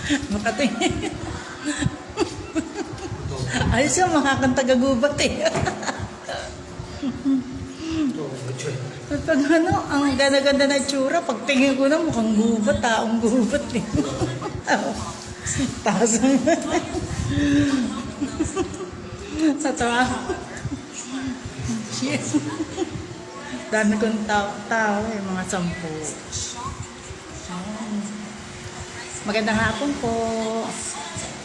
Makatingin. Ayos yung makakanta gagubat eh. At pag ano, ang ganda-ganda na tsura, pag tingin ko na mukhang gubat, taong gubat eh. Taas naman. Sa tawa. Dami kong tao eh, mga 10. Magandang hapon po.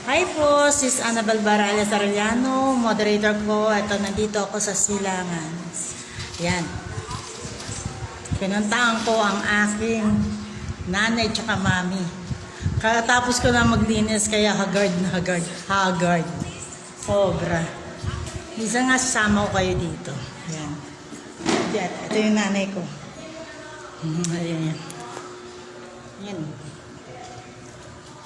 Hi po, Sis Annabel Barales Arellano, moderator ko. Ito, nandito ako sa Silangan. Yan. Pinuntahan ko ang aking nanay tsaka mami. Katapos ko na maglinis, kaya haggard na haggard. Haggard. Sobra. Isa nga sasama ko kayo dito. Yan. Yan. Ito yung nanay ko. Ayan yan. Yan.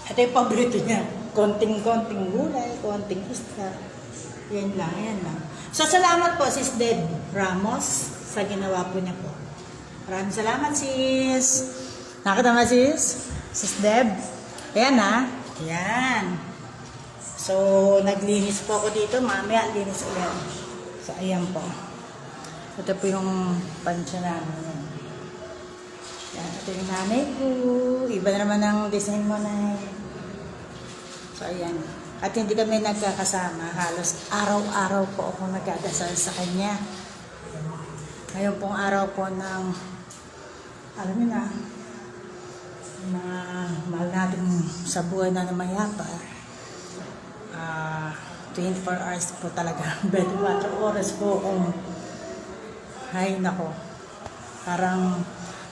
Ito yung paborito niya. Konting-konting gulay, konting isda. Yan lang, yan lang. So, salamat po, Sis Deb Ramos, sa ginawa po niya po. Maraming salamat, sis. Nakita mo, sis? Sis Deb? Ayan, ha? Ayan. So, naglinis po ako dito. Mamaya, linis ulit. So, ayan po. Ito po yung pansya namin. Yan. Ito yung nanay ko. Iba na naman ang design mo na. So, ayan. At hindi kami nagkakasama. Halos araw-araw po ako nagdadasal sa kanya. Ngayon pong araw po ng, alam niyo na, mga mahal natin sa buhay na namayapa. 24 hours po talaga. 24 oras po kung, ay nako, parang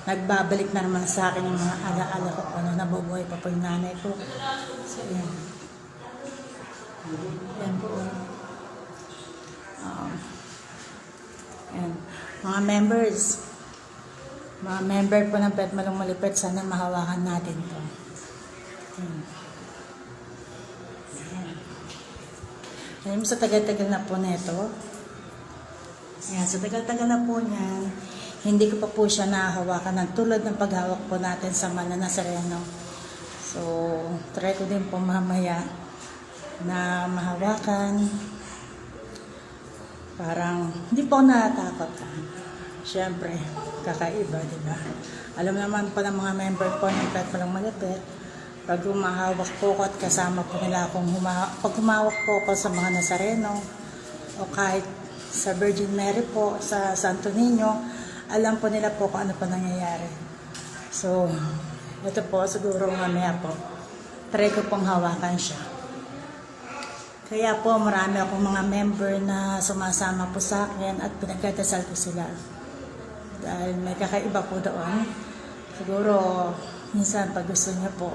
nagbabalik na naman sa akin yung mga alaala ko kung ano, nabubuhay pa po yung nanay ko. So, yan. Yan po. Yan. Mga members, mga member po ng Pet Malong Malupit, sana mahawakan natin to. Yan. Yan. Alam mo, sa tagal-tagal na po nito. Yan, sa tagal-tagal na po niyan, hindi ko pa po siya nahahawakan ng tulad ng paghawak po natin sa Mana Nazareno. So, try ko din po mamaya na mahawakan. Parang, hindi po ako natatakot. Siyempre, kakaiba, di ba? Alam naman po ng mga member po ng Pet Malong Malupit, pag humahawak po ko at kasama po nila akong pag humawak po ko sa mga Nazareno, o kahit sa Virgin Mary po, sa Santo Niño, alam po nila po kung ano po nangyayari. So, ito po, siguro mamaya po, try ko pong hawakan siya. Kaya po, marami akong mga member na sumasama po sa akin at pinagdadasal ko sila. Dahil may kakaiba po doon. Siguro, minsan pag gusto niyo po,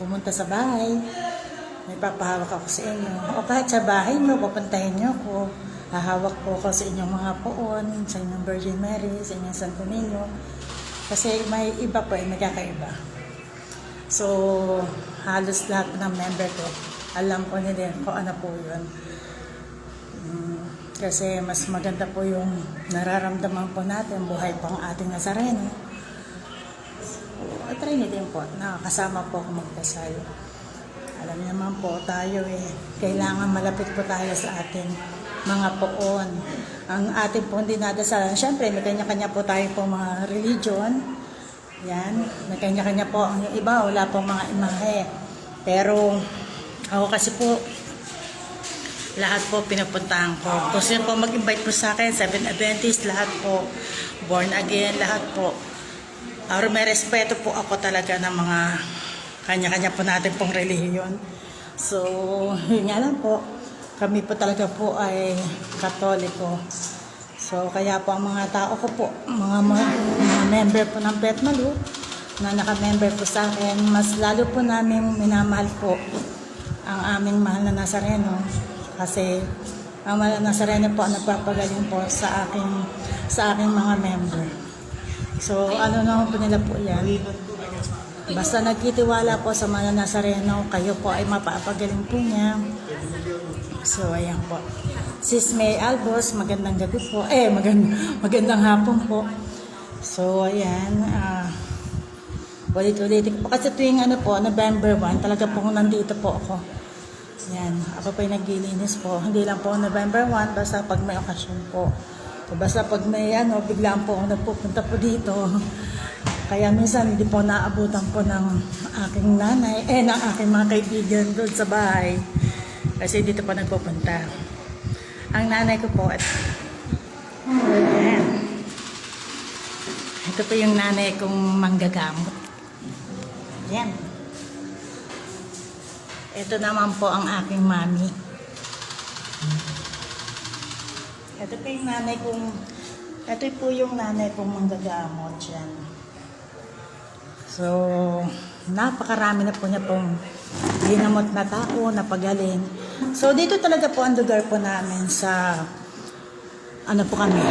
pumunta sa bahay, may papahawak ako sa inyo. O kahit sa bahay niyo, pupuntahin niyo ako. Hahawak po ako sa inyong mga poon, sa inyong Virgin Mary, sa inyong Santo Niño. Kasi may iba po, may kakaiba. So, halos lahat ng member ko, alam ko nila kung ano po yun. Kasi mas maganda po yung nararamdaman po natin, buhay po ang ating Nazareno. So, try niyo din po, nakakasama po ako magdasal. Alam niyo naman po tayo kailangan malapit po tayo sa ating mga poon. Ang ating po dinadasalan, syempre may kanya-kanya po tayo po mga religion. Yan, may kanya-kanya po. Ang iba, wala po mga imahe. Pero ako kasi po, lahat po pinupuntahan ko. Gusto niyo po mag-invite po sa akin, 7 Adventist, lahat po, born again, lahat po. May respeto po ako talaga ng mga kanya-kanya po natin pong relihiyon. So, yun nga lang po, kami po talaga po ay Katoliko. So, kaya po ang mga tao ko po, mga member po ng Pet Malu, na naka-member po sa akin, mas lalo po namin minamahal po ang aming mahal na Nazareno. Kasi ang mahal na Nazareno po ang nagpapagaling po sa aking mga member. So, ano naman po nila po yan. Basta nagkitiwala po sa mahal na Nazareno, kayo po ay mapapagaling po niya. So, ayan po. Sis May Albos, magandang gabi po. Magandang hapon po. So, ayan. Ulit-ulitin ko po. Kasi tuwing ano po, November 1, talaga po nandito po ako. Yan, ako po yung naglilinis po. Hindi lang po November 1, basta pag may okasyon po. So, basta pag may ano, biglaan po ako nagpupunta po dito. Kaya minsan hindi po naabutan po ng aking nanay, ng aking mga kaibigan doon sa bahay. Kasi dito po nagpupunta. Ang nanay ko po, ayan. Ito po yung nanay kong manggagamot. Ayan. Ito naman po ang aking mami. Ito po yung nanay kong, ito po yung nanay kong manggagamot yan. So, napakarami na po niya pong ginamot na tao, napagaling. So, dito talaga po ang lugar po namin sa, ano po kami,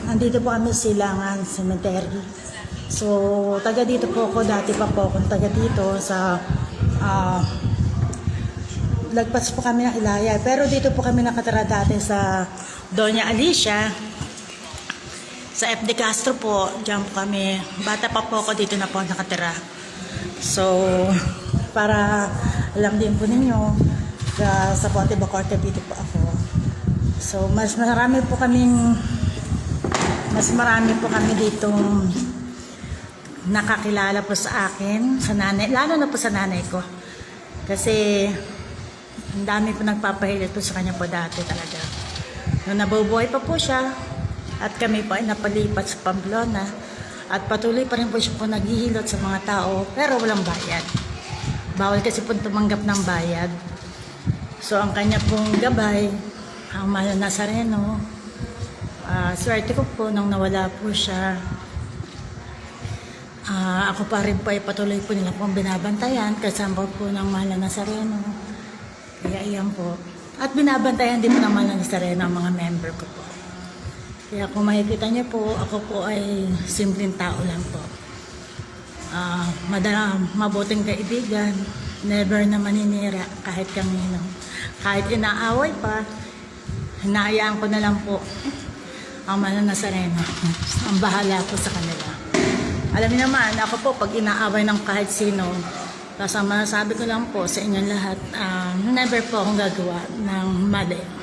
nandito po kami Silangan Cemetery. So, taga dito po ako, dati pa po akong taga dito sa, lagpas po kami ng Ilaya. Pero dito po kami nakatira dati sa Doña Alicia. Sa FD Castro po, dyan po kami. Bata pa po ako, dito na po nakatira. So, para alam din po ninyo, sa Ponte Bacorte dito po ako. So, mas marami po kami dito nakakilala po sa akin, sa nanay, lalo na po sa nanay ko. Kasi, ang dami po nagpapahilit po sa kanya po dati talaga. Nung nabubuhay pa po siya, at kami po ay napalipat sa Pamplona at patuloy pa rin po siya po naghihilot sa mga tao pero walang bayad. Bawal kasi po tumanggap ng bayad. So ang kanya pong gabay, ang Mahal na Nazareno, swerte ko po nung nawala po siya. Ako pa rin po ay patuloy po nila pong binabantayan kasama po ng Mahal na Nazareno. Kaya iyan po. At binabantayan din po ng Mahal na Nazareno ang mga member ko po. Kaya kung makikita niyo po, ako po ay simpleng tao lang po. Mabuting kaibigan, never na maninira kahit kanino. Kahit inaaway pa, hinahayaan ko na lang po ang Mahal na Nazareno. Ang bahala po sa kanila. Alam niyo naman, ako po pag inaaway ng kahit sino, kasama sabi ko lang po sa inyong lahat, never po akong gagawa ng mali.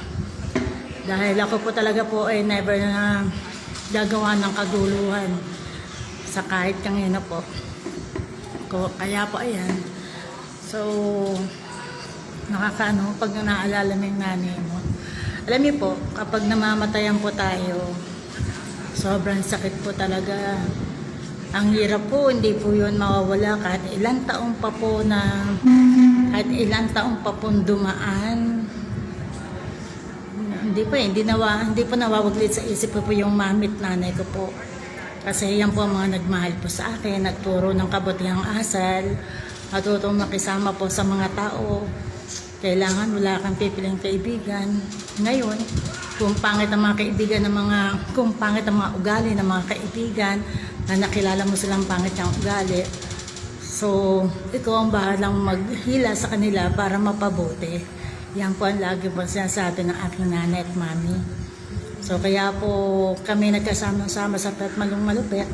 Dahil ako po talaga po ay never na gagawa ng kaguluhan sa kahit kanino po. Kaya po ayan. So, nakakaano pag naalala mo yung nanay mo. Alam niyo po, kapag namamatayan po tayo, sobrang sakit po talaga. Ang hirap po, hindi po yun mawawala kahit ilang taong pa po dumaan. Hindi po nawawaglit sa isip ko po yung mamit nanay ko po. Kasi yan po ang mga nagmahal po sa akin, nagturo ng kabutihang asal, matutong makisama po sa mga tao. Kailangan wala kang pipiling kaibigan. Ngayon, kung pangit ang mga kaibigan kung pangit ang mga ugali ng mga kaibigan, na nakilala mo silang pangit ang ugali, so ikaw ang bahalang maghila sa kanila para mapabuti. Yan po ang lagi po sinasabi ng aking nanay at mami. So kaya po kami nagkasama-sama sa Petmalong Malupit.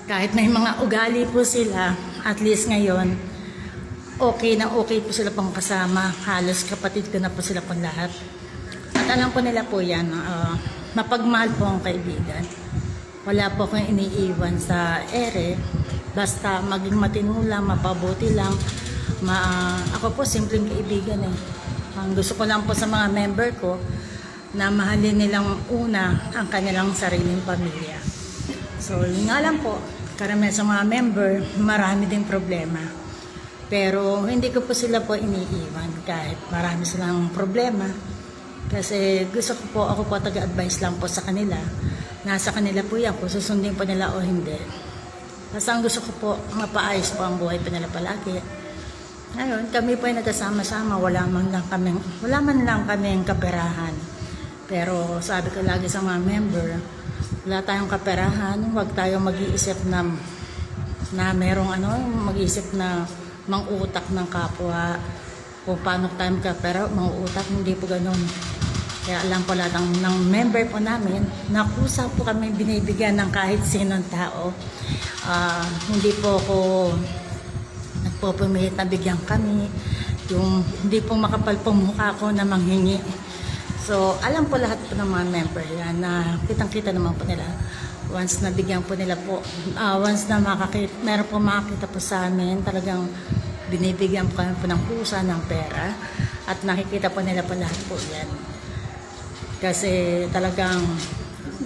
Kahit may mga ugali po sila, at least ngayon, okay na okay po sila pang kasama. Halos kapatid ko na po sila pang lahat. At alam po nila po yan, mapagmahal po ang kaibigan. Wala po akong iniiwan sa ere. Basta maging matino lang, mapabuti lang. Ako po simpleng kaibigan eh. Ang gusto ko lang po sa mga member ko na mahalin nilang una ang kanilang sariling pamilya. So yun nga lang po, karamihan sa mga member, marami ding problema. Pero hindi ko po sila po iniiwan kahit marami silang problema. Kasi gusto ko po, ako po taga-advise lang po sa kanila. Nasa kanila po yan, kung susundin po nila o hindi. Basta ang gusto ko po, mapaayos po ang buhay po nila palagi. Ngayon, kami po ay nagkasama-sama, wala man lang kaming kaperahan. Pero sabi ko lagi sa mga member, wala tayong kaperahan, huwag tayong mag-iisip na merong mag-iisip na mang-utak ng kapwa, kung paano tayo magkapera, mang-utak, hindi po ganun. Kaya alam po lahat ng member po namin, nakusa po kami binibigyan ng kahit sinong tao. Hindi po ako nagpupumilit na bigyan kami. Yung hindi po makapal po mukha ko na manghingi. So, alam po lahat po ng mga member yan na kitang-kita naman po nila. Once na bigyan po nila po, once na meron po makakita po sa amin, talagang binibigyan po kami po ng kusa, ng pera. At nakikita po nila po lahat po yan. Kasi talagang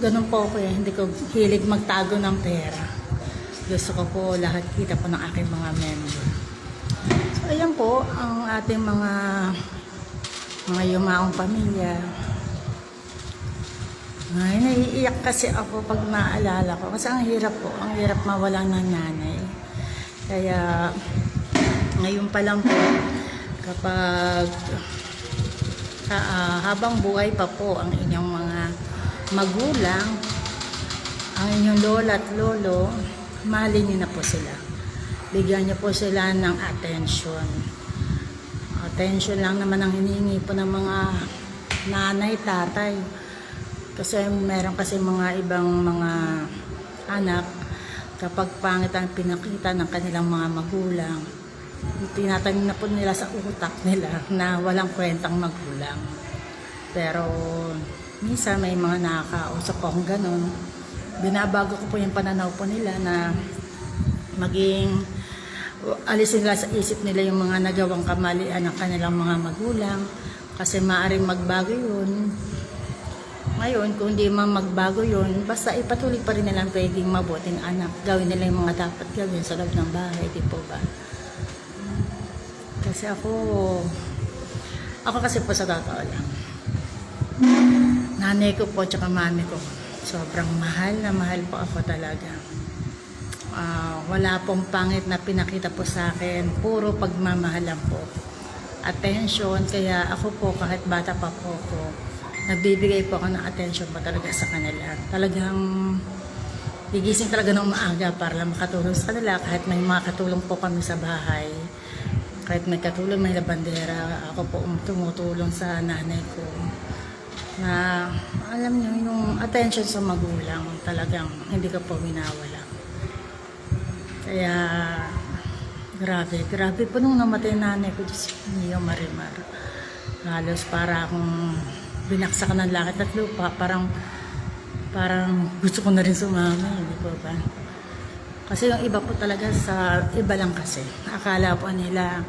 ganun po ako hindi ko hilig magtago ng pera. Gusto ko po lahat kita po ng aking mga member. So ayan po ang ating mga yumaong pamilya. Ay, naiiyak kasi ako pag naalala ko. Kasi ang hirap mawala ng nanay. Kaya ngayon pa lang po, kapag habang buhay pa po ang inyong mga magulang, ang inyong lola at lolo, mahalin niyo na po sila. Bigyan niyo po sila ng attention. Attention lang naman ang hinihingi po ng mga nanay, tatay. Kasi meron kasi mga ibang mga anak, kapag pangit ang pinakita ng kanilang mga magulang, tinatanim na po nila sa utak nila na walang kwentang magulang. Pero minsan may mga nakakausap po akong ganun. Binabago ko po yung pananaw po nila na maging alisin nila sa isip nila yung mga nagawang kamalian ng kanilang mga magulang. Kasi maaaring magbago yun. Ngayon, kung di man magbago yun, basta ipatuloy pa rin nilang pwedeng mabuting anak. Gawin nila yung mga dapat gawin sa loob ng bahay, di po ba? Kasi ako kasi po sa totoo lang, nanay ko po tsaka mami ko, sobrang mahal na mahal po ako talaga. Wala pong pangit na pinakita po sa akin, puro pagmamahalan po, attention. Kaya ako po kahit bata pa po ako, nagbibigay po ako ng attention po talaga sa kanila. Talagang gigising talaga ng maaga para lang makatulong sa kanila. Kahit may mga katulong po kami sa bahay, kahit may katulong, may labandera, ako po tumutulong sa nanay ko. Na alam niyo, yung attention sa magulang, talagang hindi ko po winawala. Kaya grabe po nung namatay nanay ko, Diyos niyo, Marimar. Halos para akong binaksak ng langit at lupa, parang gusto ko na rin sumama, hindi po ba? Kasi yung iba po talaga sa iba lang kasi. Akala po nila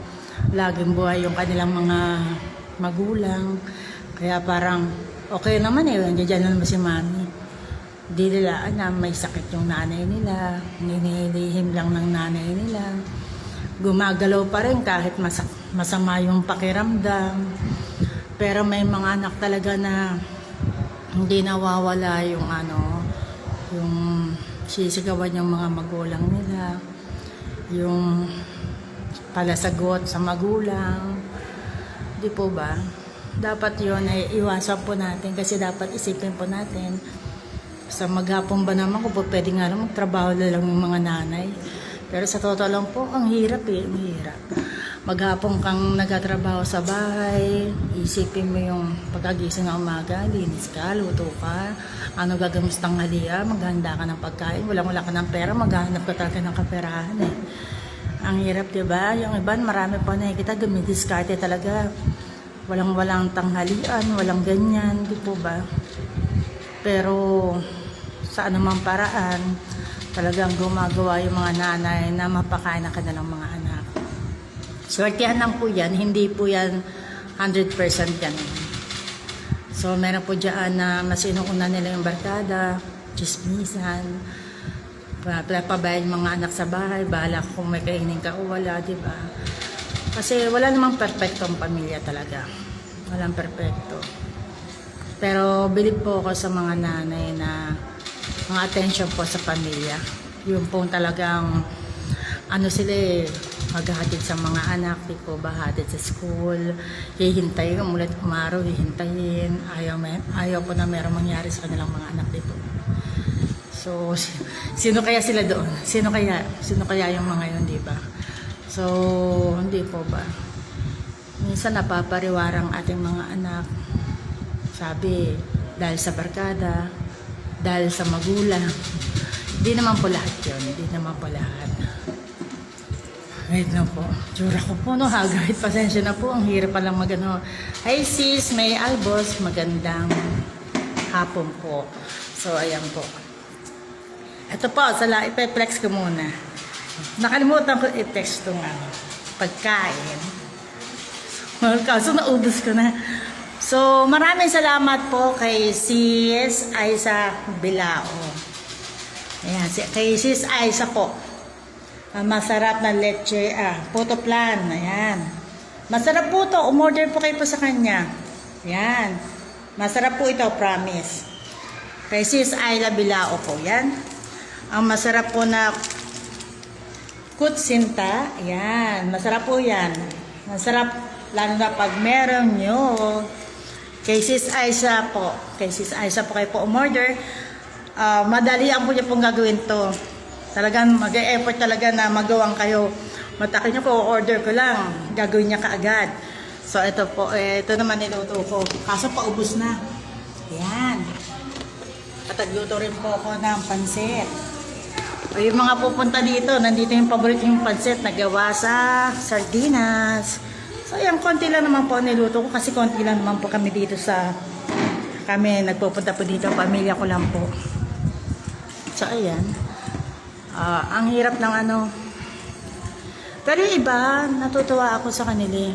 laging buhay yung kanilang mga magulang. Kaya parang okay naman nandiyan naman si mami. Di nila na may sakit yung nanay nila. Ninilihim lang ng nanay nila. Gumagalaw pa rin kahit masama yung pakiramdam. Pero may mga anak talaga na hindi nawawala yung yung sisigawan yung mga magulang nila, yung palasagot sa magulang. Di po ba? Dapat yun ay iwasan po natin kasi dapat isipin po natin sa maghapon ba naman kung po pwede nga lang magtrabaho na lang yung mga nanay. Pero sa totoo lang po, ang hirap ang hirap. Maghapon kang nagtatrabaho sa bahay, isipin mo yung pagkagising ng umaga, linis ka, luto ka, ano gagawin sa tanghalian, maghanda ka ng pagkain, wala ka ng pera, maghanap ka talaga ng kaperahan Ang hirap, diba? Yung iba, marami pa nakikita, gumidiskarte talaga. Walang tanghalian, walang ganyan, di po ba? Pero sa anumang paraan, talagang gumagawa yung mga nanay na mapakain ng kanilang mga anak. Swertihan lang po yan, hindi po yan 100% ganun. So meron po dyan na masinuuna nila yung barkada, chismisan, pabayad mga anak sa bahay, bahala kung may kainin ka o wala, di ba? Kasi wala namang perfectong pamilya talaga. Walang perfecto. Pero bilib po ako sa mga nanay na mga attention po sa pamilya. Yung pong talagang sila maghahatid sa mga anak, di po ba, hatid sa school, hihintayin, umulit umaraw, hihintayin, ayaw po na meron mangyari sa kanilang mga anak, di po. So, sino kaya sila doon? Sino kaya yung mga yun, di ba? So, hindi po ba? Minsan napapariwarang ating mga anak Sabi, dahil sa barkada, dahil sa magulang. Hindi naman po lahat yun. Hindi naman po lahat. Wait na po. Tsura ko po, no? Hagahit, pasensya na po. Ang hirap palang magano. Hi sis, may albos. Magandang hapon po. So, ayan po. Ito po, ipe-flex ko muna. Nakalimutan ko i-text itong pagkain. Kaso naubos ko na. So, maraming salamat po kay sis Aiza Bilao. Ayan, kay sis Aiza po. Masarap na leche, puto plan. Ayan. Masarap po to. Umorder po kayo po sa kanya. Ayan. Masarap po ito, promise. Kay sis Aiza Bilao po. Ayan. Ang masarap po na kutsinta. Ayan. Masarap po yan. Masarap lalo na pag meron nyo. Kay sis Aiza po. Kay sis Aiza po kayo po umorder. Madali ang po niya pong gagawin to. Talagang mag-e-effort talaga na magawang kayo. Matakin nyo po, order ko lang. Gagawin niya kaagad. So, ito po. Ito naman niluto ko. Kaso paubos na. Ayan. Katagluto rin po ako ng pansit. O, yung mga pupunta dito, nandito yung paborito yung pansit na gawa sa sardinas. So, ayan, konti lang naman po niluto ko. Kasi konti lang naman po kami dito sa... Kami nagpupunta po dito. Pamilya ko lang po. So, ayan. Ang hirap ng pero yung iba, natutuwa ako sa kanila.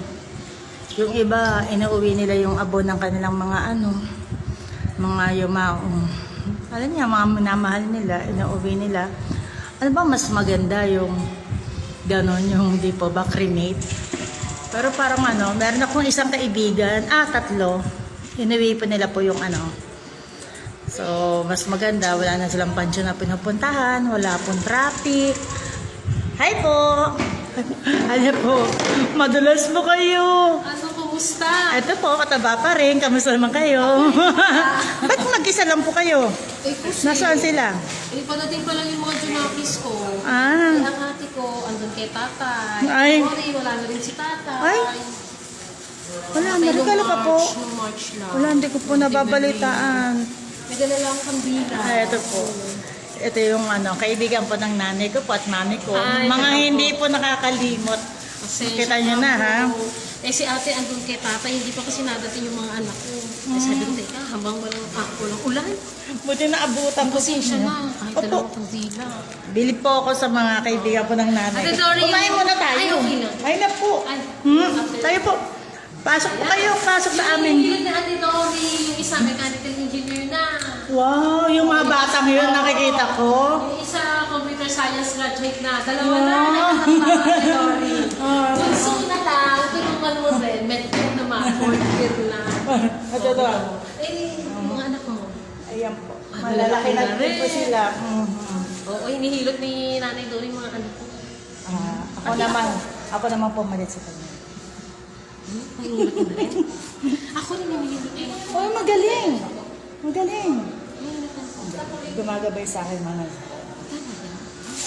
Yung iba, inuwi nila yung abon ng kanilang mga mga yumaong. Alam niya, mga minamahal nila, inuwi nila. Ano ba mas maganda yung ganon, yung di po ba cremate? Pero parang meron akong isang kaibigan, 3, inuwi pa nila po yung So, mas maganda. Wala na silang pansyon na pinupuntahan. Wala pong traffic. Hi po! Ano po? Madulas po kayo. Ano, kumusta? Ito po, kataba pa rin. Kamusta naman kayo? Ba't mag-isa lang po kayo? Kasi, Nasaan sila? panating pa lang yung mga junakis ko. Ah. Ang ate ko, andun kay tatay. Ay. Sorry, wala na rin si tatay. Ay. Wala, narikala pa po. March lang. Wala, hindi ko po nababalitaan. May dala lang akong kambila. Ito po. Ito yung kaibigan po ng nanay ko po at mami ko. Ay, Mga ito hindi po. po nakakalimot. Kasi, Kita nyo na, ha? Si ate andun kay tatay, hindi pa kasi nadating yung mga anak ko. Sabi ko, teka, habang walang ulan. Buti na abutan ko. Pasensya na, kahit Opo. dalawang kambila. Bilib po ako sa mga kaibigan po ng nanay. Ate Dory, Kumain muna tayo. ay, okay na. Ay na po. Ay, Tayo po. Pasok po kayo. Pasok sa amin. Yung na ate Dory, yung isa mechanical engineer na. Wow, yung mga batang yun nakikita ko. Yung isa, computer science graduate na. Dalawa na, ate Dory. So na lang, tulungan mo rin. Medyo naman, 4th year na. Ito to. Yung mga anak mo. Ayan po. Ah, Malalaki na malalaki din po na rin. sila. Oo, hinihilot ni Nanay Dory yung mga anak ko. Ako naman po malit sa kanya. Hinihilot mo rin? Ako rin hinihilot eh. Oh, magaling. Magaling. Hinihilot ako. Gumagabay sa akin mga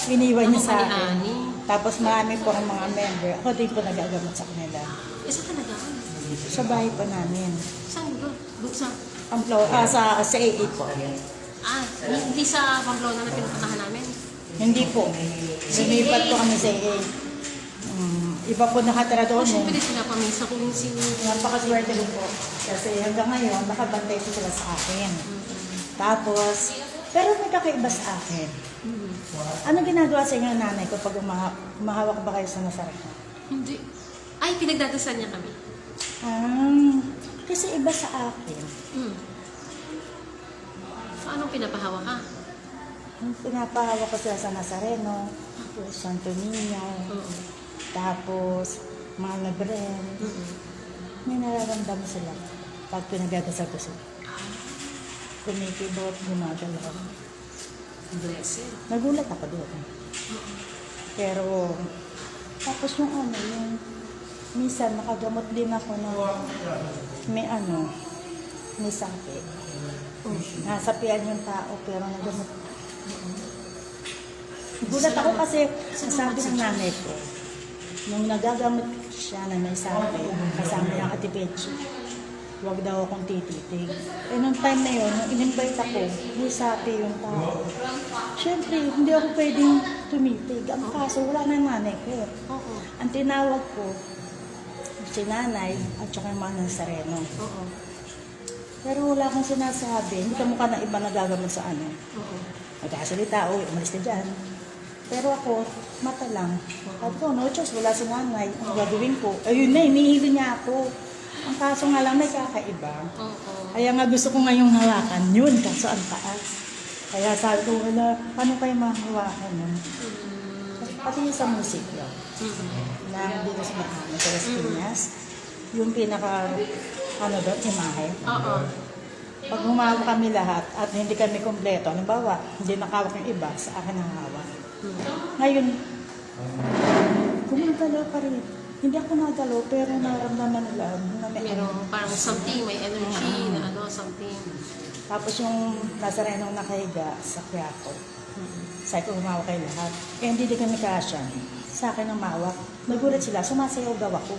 iniwan niya sa Ako akin. kani-ani. Tapos marami po ang mga member. Ako din po nagagamot sa kanila. Isa talaga ako. Sa bahay po namin. Saan ba? Buksan. Ang floor, sa AA po. Hindi sa Pamplona na pinupuntahan namin. Hindi po. Lumipat po kami sa AA. Iba po nakatira doon. Siyempre, pinapamisa ko yung Napakaswerte ko po. Kasi hanggang ngayon, nakabantay po sila sa akin. Tapos, pero may kakaiba sa akin. Ano ginagawa sa inyo ng nanay ko pag umahawak ba kayo sa masarap? Hindi. Ay, pinagdadasal niya kami. Kasi iba sa akin. Paano pinapahawa ka? Pinapahawak ko sila sa Nazareno, Santo Niño, tapos mga Lebren. May nararamdaman sila pag pinagdadasal ko sila. Kumikibot, gumagalaw. Blessed. Nagulat ako doon. Pero, tapos yung minsan nakagamot din ako ng may sakit. Nasapian yung tao pero nagamot. Gulat ako kasi sabi ng nanay ko, nung nagagamot siya na may sakit, kasama yung Ate Pechi. Huwag daw akong tititig. Eh, nung time na yun, nung in-invite ako, may sapi yung tao. Siyempre, hindi ako pwedeng tumitig. Ang kaso, wala na yung nanay ko. Oo. Ang tinawag ko, si nanay at saka yung mga Nazareno. Oo. Pero wala akong sinasabi. Hindi ka mukha ng iba nagagamot sa ano. Oo. Magkakasalita, umalis ka dyan. Pero ako, mata lang. Sabi ko, no choice, wala si nanay. Ang gagawin ko? Ayun na, hinihilo niya ako. Ang kaso nga lang, may kakaiba. Oo. Kaya nga gusto ko ngayong hawakan yun, kaso ang taas. Kaya sabi ko, wala, paano kayo mahawakan yun? Pati yung sa musikyo, na dito sa Mahama, sa Las Piñas, yung pinaka, ano doon, imahe. Oo. Pag humawak kami lahat at hindi kami kompleto, halimbawa, hindi nakawak yung iba, sa akin ang hawak. Ngayon, gumagalaw pa rin. Hindi ako nagalaw, pero naramdaman nila na may Merong parang something, may energy na ano, something. Tapos yung Nazarenong nakahiga sa Quiapo. Sabi ko, humawak kayo lahat. Eh, hindi din kami kasya. Sa akin ang mawak. Nagulat sila, sumasayaw daw ako.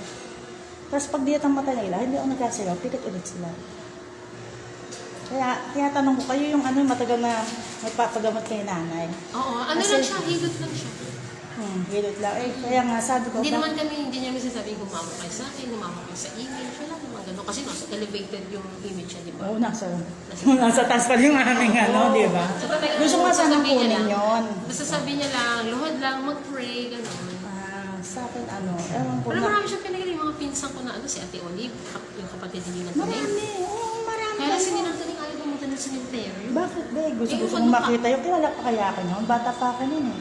Tapos pag diyat ang mata nila, hindi ako nagkasayaw, pikit ulit sila. Kaya tanong ko, kayo yung ano, matagal na nagpapagamot kay nanay. Oo, ano Kasi- lang siya, hilot lang siya. Hilot lang. Eh, kaya nga sabi ko, Hindi naman kami, hindi niya masasabing humama kayo sa akin, humama kayo sa image, wala naman gano'n. Kasi nasa elevated yung image niya, di ba? Oo, nasa taas pa rin yung aming ano, di ba? So, talagang Gusto nga sana sasabihin niya kunin lang. yun. Basta sabi niya lang, luhod lang, mag-pray, gano'n. Sa akin, ano, ewan ko Pero na. marami siyang pinagaling, mga pinsan ko na ano, si Ate Olive, yung kapatid ni Ninang Tuning. Marami, oo, marami. Kaya si Ninang Tuning ayaw pumunta ng cemetery. Bakit, be? Gusto Eh, kong ano pa? makita yun. Kilala pa kaya ako noon. Bata pa ako noon eh.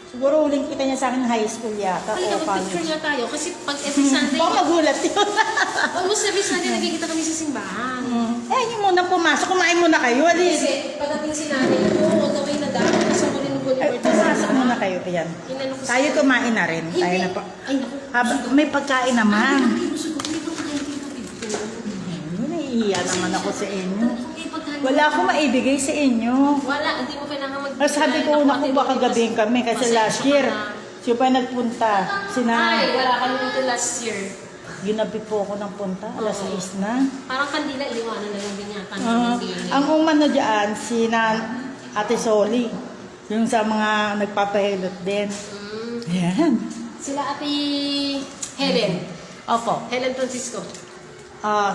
Siguro uling kita niya sa akin high school yata Halika, o mag-picture college. nga tayo. Kasi pag every Sunday, Baka magulat yun. almost every Sunday nagkikita kami sa simbahan. Eh, yung muna pumasok. Kumain muna kayo. Alis. Kasi pagdating si nanay ko, huwag kami na dahil. Kasi ako rin ng Eh, Bolivar. pumasok muna kayo. Yan. Inano ko Tayo kumain na rin. Tayo Hindi. na pa. Ay, naku. May pagkain naman. Hindi ko siguro. May pagkain dito. Naiiya naman ako sa inyo. May pagkain. Wala akong maibigay sa inyo. Wala. Hindi mo kailangan mag- Sabi ko, naku, baka gabihin kami. Kasi last year, siya pa nagpunta. Ay, wala kami dito last year. Ginabi po ako ng punta. Alas 6 na. Parang kandila, iliwanan na lang din yata. Ang umano dyan, si Ate Soli. Yung sa mga nagpapahilot din. Yan. Sila Ate Helen. Opo. Helen Francisco.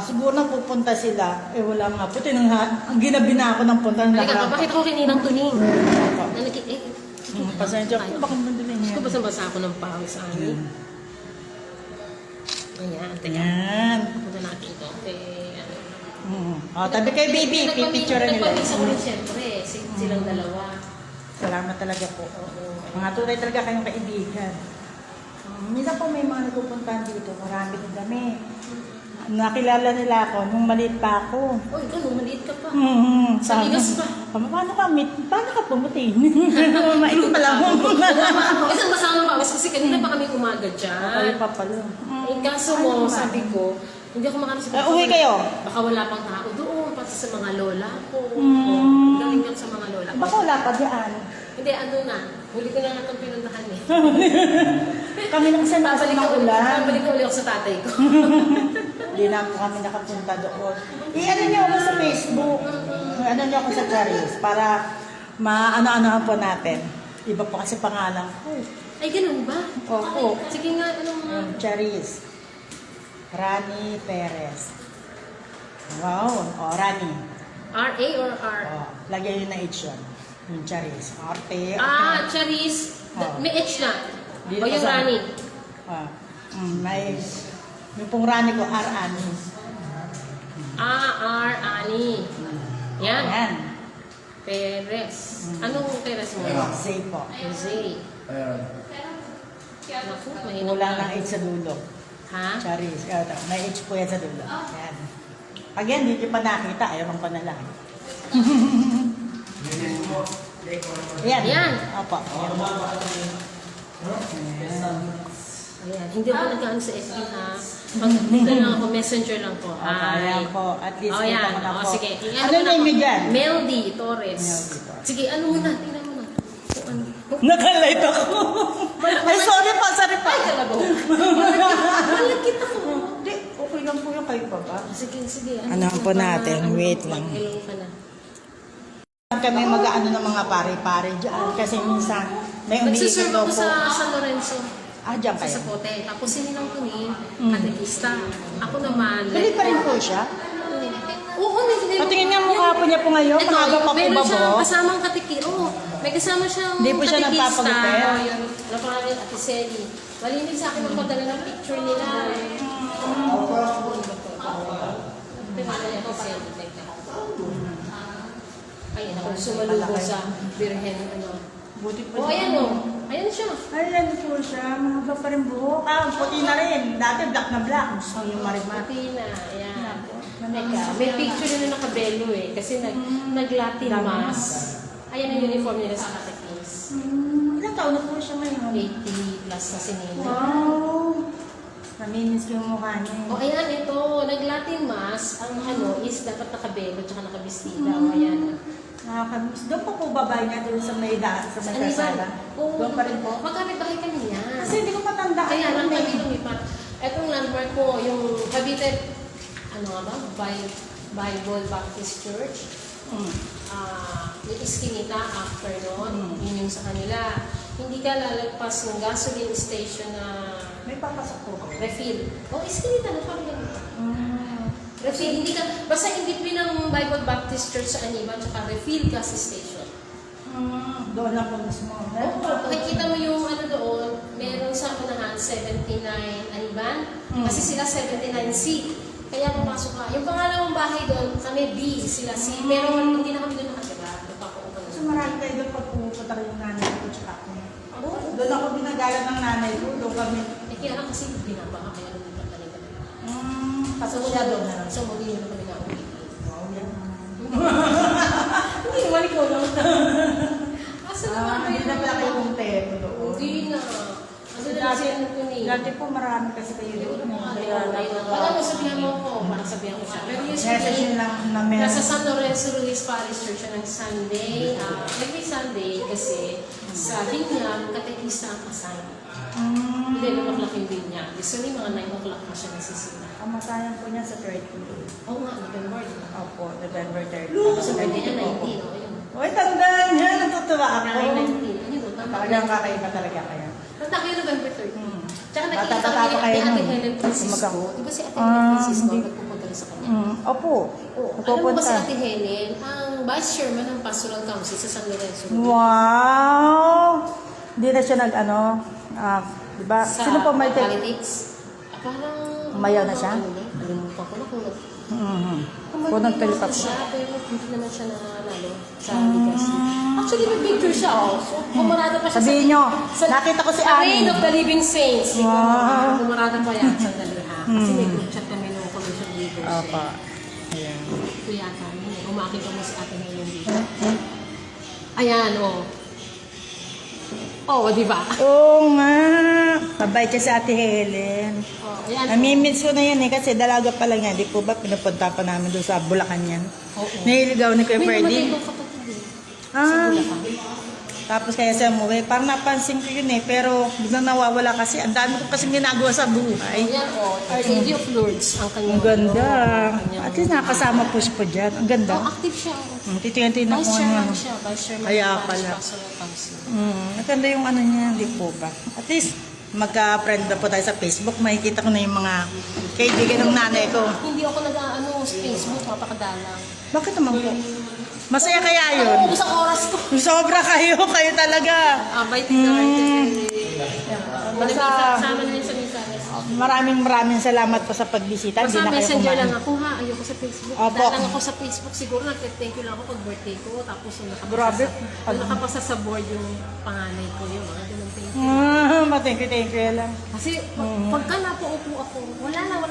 Siguro na pupunta sila. Eh wala nga po. Ang ginabi na ako ng punta. Halika, bakit ako kininang tuning? Opo. Pasensya po. Baka mandali Gusto niya. ko basa-basa ako ng pawis sa amin. Ayan, teka. Yan. Punta natin ito. Okay, ano. Tabi kay baby. Pipicture nila. Nagpapisa ko rin siyempre. Silang dalawa. Salamat talaga po. Mga tunay talaga kayong kaibigan. Minsan po may mga nagpupuntahan dito. Marami din kami. Nakilala nila ako nung maliit pa ako. Uy, ganun, maliit ka pa. Sabi, Ligas pa. Paano ka pumuti? Mainit pa lang. Isang basa ng pawis kasi kanina pa kami umaga Kayo dyan. pa pala. Eh, kaso mo, sabi ko, hindi ako makano sa Uwi kayo? Baka wala pang tao doon, pati sa mga lola ko. Galing yan sa mga lola ko. Baka wala pa diyan. Hindi, ano na. Huli ko na nga itong pinuntahan eh. Kami nang isa nasa ulan. Babalik na uli ako sa tatay ko. Hindi na po kami nakapunta doon. I-ano niyo ako sa Facebook. Ano niyo ako sa Charis para maano-anohan po natin. Iba po kasi pangalan ko. Ay, ganun ba? Opo. Sige nga, ano mga... Charis. Rani Perez. Wow. Rani. R-A or R? Lagyan yun na H yun. Yung Charis. Arte. Charis. May H na. Dito O yung sa- Rani. May... Yung pong Rani ko, Ani. R. Ani. Yan. Yan. Perez. Anong Perez mo? Zay po. Jose. Naku, mahina. Wala nang H sa dulo. Ha? Charis. May H po yan sa dulo. Yan. Pag yan, hindi pa nakita. Ayaw pa na lang. Yan. Yan. Opo. Yan. Ayan. Hindi ako nag-ano sa FB ha. Pag dito lang ako, messenger lang po. Ayan po. At least Oh, kita yan. mo na po. Sige. Ano name niyo dyan? Meldy Torres. Meldy Torres. Sige, ano muna? Tingnan mo na. Kung ano. Nakalight ako. Ay, sorry pa. Ay, kalabaw. Malagkit ako. Hindi, okay lang lang po yung kayo pa ba? Sige, sige. Ano po natin? Wait lang. Mag-hello ka na. Kami mag-ano ng mga pare-pare dyan. Kasi minsan, may umiikot Nagsiserve ako po. sa San Lorenzo. Dyan Sa kayo. Sapote. Tapos sininang ko ni katekista. Ako naman. Tuloy pa rin po siya. Oo, may Patingin nga mukha po niya po ngayon. Ito, Mahaba pa po meron ba siyang po? kasamang katekista. Oo, may kasama siyang Hindi po siya katekista. nagpapagupit? Oo, yun. Napangalan niya, Ate Selly. Malinig sa akin magpadala ng picture nila. Pinala niya, Ate Selly. Teka. Ayun, ako sumalubo sa Birhen. Buti po Oh, ayan o. Ayan siya. Ayan po siya. Mahaba pa rin buhok. Puti na rin. Dati black na black. Gusto yung marimar. Pati na. Ayan. Teka, may picture na nakabelo eh. Kasi nag-Latin mass. Ayan ang uniform nila sa catechist. Ilang taon na po siya ngayon? 80 plus na si Nina. Wow! Namimiss ko yung mukha niya. O ayan, ito. Nag-Latin mass. Ang ano is dapat nakabelo tsaka nakabistida. O ayan. Nakakamiss. Doon pa po babae niya doon sa may daan, sa may kasada. Oo. Doon pa rin po. Magkapit bahay kami niya. Kasi hindi ko matandaan. Kaya lang Ano kami eh. lumipat. Etong landmark ko, yung Cavite, ano nga ba? Bible Baptist Church. Yung Eskinita after noon, yun yung sa kanila. Hindi ka lalagpas ng gasoline station na May papasok po ba? refill. O, Eskinita na kami ganito. Refill, hindi ka, basta in between ng Bible Baptist Church sa Aniban, tsaka refill gas station. Doon lang po mismo. Makikita mo yung ano doon, meron sa unahan 79 Aniban, kasi sila 79C. Kaya pumasok ka. Yung pangalawang bahay doon, kami B, sila C. Pero hindi na kami doon nakatira. Nagpapaupa na. So marami kayo doon pag pumupunta kayo yung nanay ko tsaka ako. Oo. Doon ako binagalan ng nanay ko. Doon kami. Eh kaya lang kasi binaba kaya lumipat kami kami. Pasok siya doon na lang. So magiging na kami na uwi. Wow, yan. Hindi, mali ko lang. Asa naman Hindi na pala kayo kung teto doon. Hindi na. Asa na lang siya nito ni. Dati po marami kasi kayo doon. Wala mo sabihan mo ko, para sabihan ko siya. Pero yung Message yun lang na meron. nasa San Lorenzo Ruiz Parish Church siya ng Sunday. Every Sunday kasi sa Binyag, katekista ang kasama. 11 o'clock yung Binyag. Usually mga 9 o'clock na siya nasisira. Kamatayan po niya sa 30. Oo nga, November. Diba? Opo, November 30. Tapos sa birthday niya, 19. O yun. Uy, tandaan niya. Natutuwa ako. 19. Ayun, tama. Talagang kakaiba talaga kaya. Tanda kayo November 30. Tsaka nakikita Bata-bata kami pa kayo ni Ate nun. Helen Francisco. Sumagang- Di ba si Ate Helen Francisco hindi. nagpupunta rin sa kanya? Opo. Oo. Alam mo ba si Ate Helen, ang vice chairman ng Pastoral Council sa San Lorenzo? Wow! Hindi na siya nag-ano. Di ba? Sa Sino po may politics? Parang... Umayaw na siya? Nalimutan ko na kung Kung nagkalipap siya, pero hindi naman siya nanalo sa legacy. Actually, may picture siya, oh. So, kumarada pa siya Sabihin nyo, nakita ko si sa Annie. Reign of the Living Saints. Tingnan mo, Wow. kumarada pa yan. Sandali, ha? Kasi may group chat kami ng commission leaders. Opo. Ayan. Ito yata, yun eh. Umakita mo si Ate Helen dito. Ayan, oh. Oh, di ba? Oo nga. Mabait siya si Ate Helen. Oh, ayan. Namimiss ko na yan eh kasi dalaga pa lang yan. Di po ba pinupunta pa namin doon sa Bulacan yan? Oo. Nahiligaw ni Kuya May namatay Ferdy. kong kapatid eh. Sa Ah, Bulacan. tapos kaya siya umuwi. Parang napansin ko yun eh. Pero biglang nawawala kasi. Ang dami ko kasing ginagawa sa buhay. Ayan, oh. Our Lady of Lourdes. Ang kanyang... Ang ganda. ang kanyang- At least nakasama po siya po dyan. Ang Oh, ganda. active siya. Oh. Titingnan na Vice kung chairman ano. siya. Vice chairman Kaya ng Parish pala. Pastoral Council. Maganda yung ano niya. Hindi po ba? At least magka-friend na po tayo sa Facebook. Makikita ko na yung mga kaibigan ng nanay ko. Hindi ako nag-ano sa Facebook, mapakadalang. Bakit naman po? Masaya kaya yun? Ako sa oras ko. Sobra kayo. Kayo talaga. Bait na Basta Sama na yun sa mensahe. maraming salamat po sa pagbisita. Hindi Basta na kayo messenger lang kumain. ako ha. Ayoko sa Facebook. Opo. Dalang ako sa Facebook. Siguro nag-thank you lang ako pag birthday ko. Tapos yung Grabe. nakapasa sa board yung panganay ko. Yung mga ganun thank you. Thank you lang. Kasi pagka napaupo ako, wala na ako.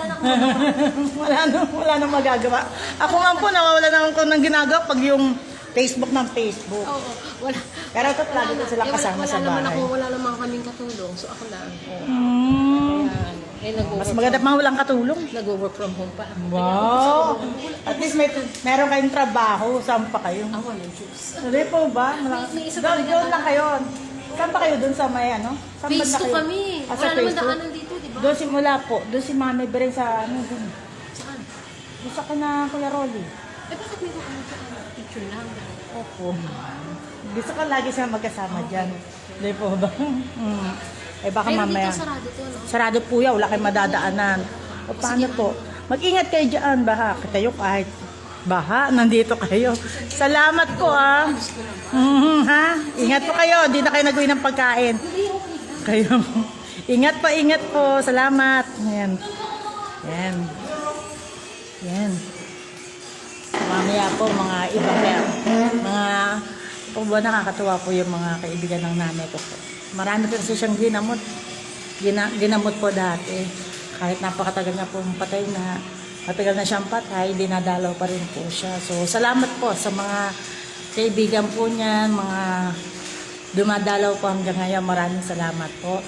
wala na magagawa. Ako nga po, nawawala na ako ng ginagawa pag yung Facebook ng Facebook. Oo, wala. Pero ito lagi ko sila kasama sa bahay. Wala naman kaming katulong. So ako lang. Mas maganda pa walang katulong. Nag-work from home pa. Wow! At least meron kayong trabaho. Saan pa kayo? Ako walang juice. Hindi po ba? May isa pa rin Doon lang kayo. Saan pa kayo doon sa may ano? Saan Phase banda 2 kayo? kami. Sa Wala naman phase two? daanan dito, di ba? Doon simula po. Doon si Mami Beren sa ano doon. Gusto ko na Kuya Rolly. Eh, bakit may picture lang? Opo. Gusto ko lagi siya magkasama dyan. Hindi po ba? Eh baka Pero mamaya. dito sarado to, no? Sarado po yan, wala kayong madadaanan. O paano po? Mag-ingat kayo dyan, baha. Kayo kahit baha, nandito kayo. Salamat po ha. Ha? Ingat po kayo, hindi na kayo nag-uwi ng pagkain. Kayo. Ingat po. Salamat. Yan. Yan. Yan. Mamaya po mga ibang mga po ba nakakatuwa po yung mga kaibigan ng nanay ko po. Marami po kasi siyang ginamot. Ginamot po dati. Kahit napakatagal na po patay na, matagal na siyang patay, dinadalaw pa rin po siya. So, salamat po sa mga kaibigan po niyan, mga dumadalaw po hanggang ngayon. Maraming salamat po.